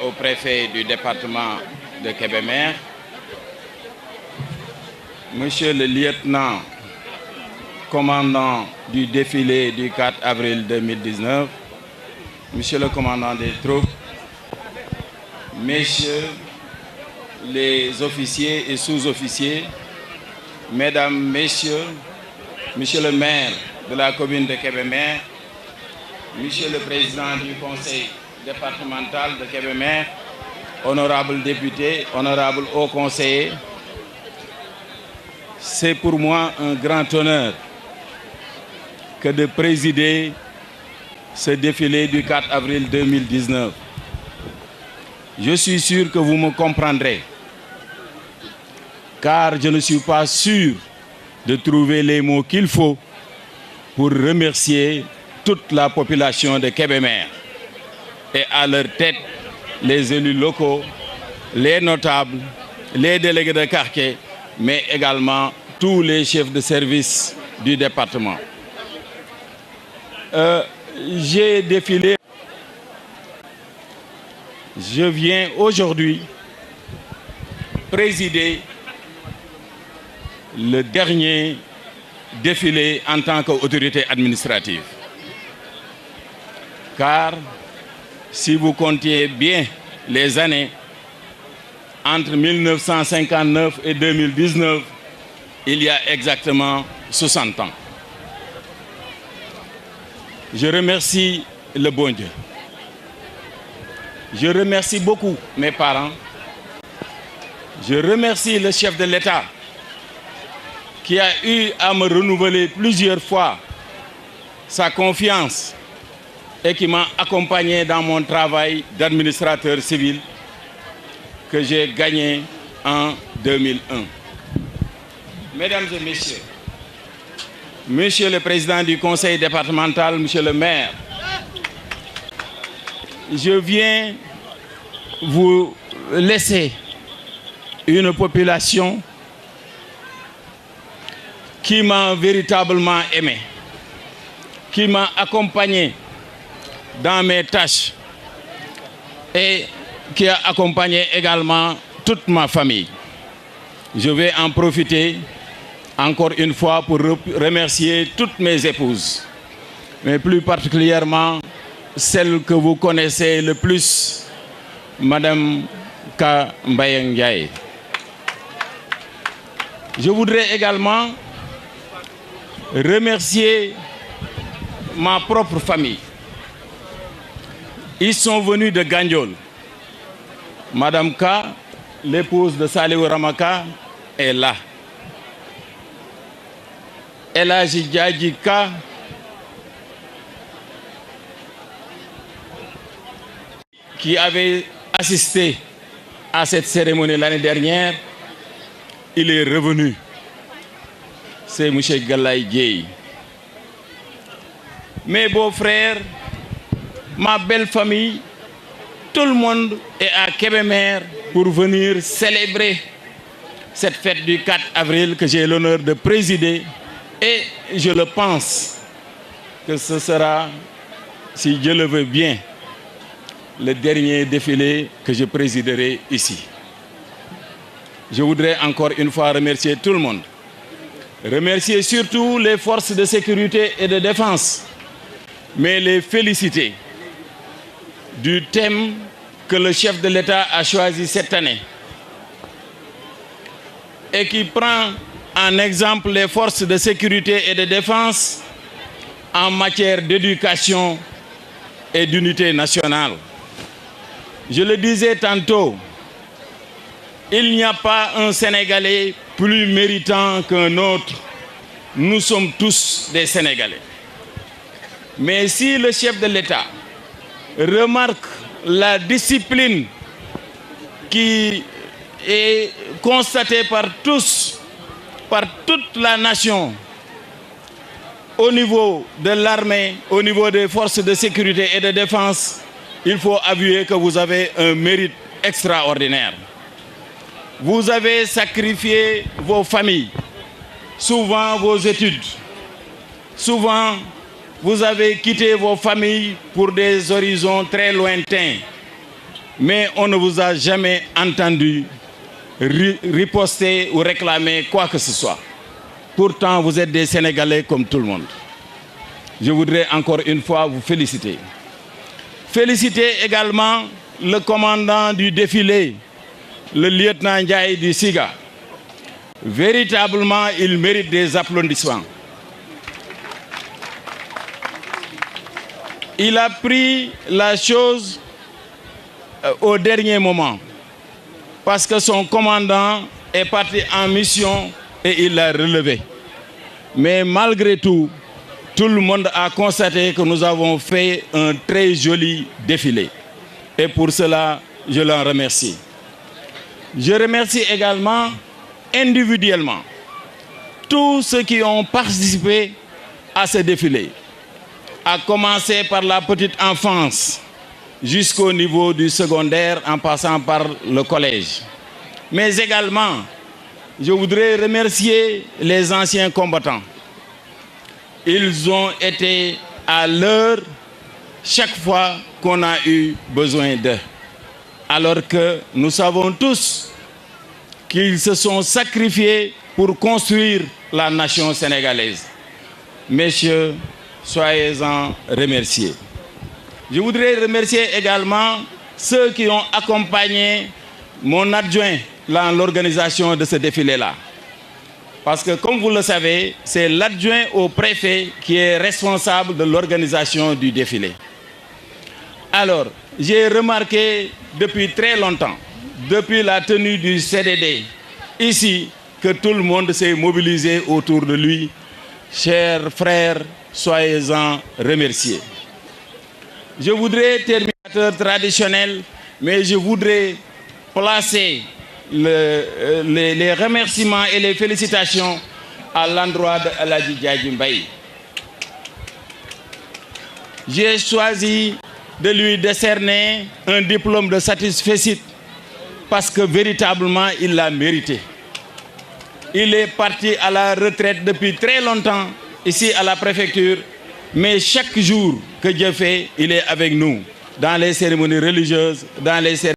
Au préfet du département de Kébémer, Monsieur le lieutenant commandant du défilé du 4 avril 2019, Monsieur le commandant des troupes, Messieurs les officiers et sous-officiers, Mesdames, Messieurs, Monsieur le maire de la commune de Kébémer, Monsieur le président du conseil départemental de Kébémer, honorables députés, honorables hauts conseillers, c'est pour moi un grand honneur que de présider ce défilé du 4 avril 2019. Je suis sûr que vous me comprendrez, car je ne suis pas sûr de trouver les mots qu'il faut pour remercier toute la population de Kébémer et à leur tête les élus locaux, les notables, les délégués de quartier, mais également tous les chefs de service du département. J'ai défilé. Je viens aujourd'hui présider le dernier défilé en tant qu'autorité administrative. Car si vous comptiez bien les années entre 1959 et 2019, il y a exactement 60 ans. Je remercie le bon Dieu. Je remercie beaucoup mes parents. Je remercie le chef de l'État qui a eu à me renouveler plusieurs fois sa confiance et qui m'a accompagné dans mon travail d'administrateur civil que j'ai gagné en 2001. Mesdames et messieurs, Monsieur le président du conseil départemental, Monsieur le maire, je viens vous laisser une population qui m'a véritablement aimé, qui m'a accompagné dans mes tâches et qui a accompagné également toute ma famille. Je vais en profiter encore une fois pour remercier toutes mes épouses, mais plus particulièrement celle que vous connaissez le plus, Madame Ka Mbayang Ndiaye. Je voudrais également remercier ma propre famille. Ils sont venus de Gandiol. Madame Ka, l'épouse de Saliou Ramaka, est là. Elaji Djadji Ka, qui avait assisté à cette cérémonie l'année dernière, il est revenu. C'est M. Galaye Dieye. Mes beaux-frères, ma belle famille, tout le monde est à Kébémer pour venir célébrer cette fête du 4 avril que j'ai l'honneur de présider. Et je le pense que ce sera, si Dieu le veut bien, le dernier défilé que je présiderai ici. Je voudrais encore une fois remercier tout le monde. Remercier surtout les forces de sécurité et de défense, mais les féliciter du thème que le chef de l'État a choisi cette année et qui prend en exemple les forces de sécurité et de défense en matière d'éducation et d'unité nationale. Je le disais tantôt, il n'y a pas un Sénégalais plus méritant qu'un autre. Nous sommes tous des Sénégalais. Mais si le chef de l'État remarque la discipline qui est constatée par tous, par toute la nation, au niveau de l'armée, au niveau des forces de sécurité et de défense, il faut avouer que vous avez un mérite extraordinaire. Vous avez sacrifié vos familles, souvent vos études. Souvent, vous avez quitté vos familles pour des horizons très lointains. mais on ne vous a jamais entendu riposter ou réclamer quoi que ce soit. Pourtant, vous êtes des Sénégalais comme tout le monde. Je voudrais encore une fois vous féliciter. Féliciter également le commandant du défilé, le lieutenant Ndiaye du SIGA. Véritablement, il mérite des applaudissements. Il a pris la chose au dernier moment parce que son commandant est parti en mission et il l'a relevé. Mais malgré tout, tout le monde a constaté que nous avons fait un très joli défilé. Et pour cela, je l'en remercie. Je remercie également individuellement tous ceux qui ont participé à ce défilé, à commencer par la petite enfance jusqu'au niveau du secondaire en passant par le collège. Mais également, je voudrais remercier les anciens combattants. Ils ont été à l'heure chaque fois qu'on a eu besoin d'eux. Alors que nous savons tous qu'ils se sont sacrifiés pour construire la nation sénégalaise. Messieurs, soyez-en remerciés. Je voudrais remercier également ceux qui ont accompagné mon adjoint dans l'organisation de ce défilé-là. Parce que, comme vous le savez, c'est l'adjoint au préfet qui est responsable de l'organisation du défilé. Alors, j'ai remarqué depuis très longtemps, depuis la tenue du CDD, ici, que tout le monde s'est mobilisé autour de lui. Chers frères, soyez-en remerciés. Je voudrais terminer traditionnel, mais je voudrais placer les remerciements et les félicitations à l'endroit de Aladji Diadji Mbaye. J'ai choisi de lui décerner un diplôme de satisfecit parce que véritablement il l'a mérité. Il est parti à la retraite depuis très longtemps ici à la préfecture, mais chaque jour que Dieu fait, il est avec nous dans les cérémonies religieuses, dans les cérémonies